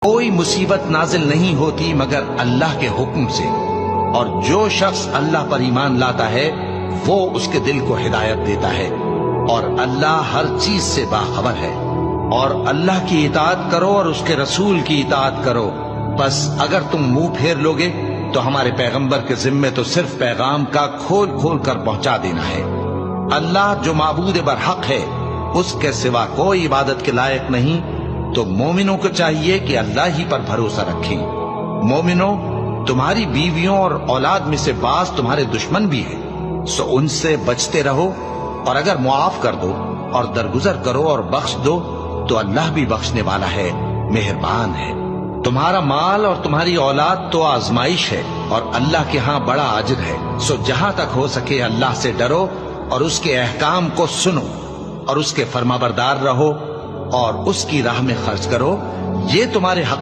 کوئی مصیبت نازل نہیں ہوتی مگر اللہ کے حکم سے، اور جو شخص اللہ پر ایمان لاتا ہے وہ اس کے دل کو ہدایت دیتا ہے، اور اللہ ہر چیز سے باخبر ہے۔ اور اللہ کی اطاعت کرو اور اس کے رسول کی اطاعت کرو، بس اگر تم منہ پھیر لوگے تو ہمارے پیغمبر کے ذمے تو صرف پیغام کا کھول کھول کر پہنچا دینا ہے۔ اللہ جو معبود برحق ہے، اس کے سوا کوئی عبادت کے لائق نہیں، تو مومنوں کو چاہیے کہ اللہ ہی پر بھروسہ رکھیں۔ مومنوں، تمہاری بیویوں اور اولاد میں سے بعض تمہارے دشمن بھی ہیں، سو ان سے بچتے رہو، اور اگر معاف کر دو اور درگزر کرو اور بخش دو تو اللہ بھی بخشنے والا ہے، مہربان ہے۔ تمہارا مال اور تمہاری اولاد تو آزمائش ہے، اور اللہ کے ہاں بڑا اجر ہے، سو جہاں تک ہو سکے اللہ سے ڈرو اور اس کے احکام کو سنو اور اس کے فرمانبردار رہو اور اس کی راہ میں خرچ کرو، یہ تمہارے حق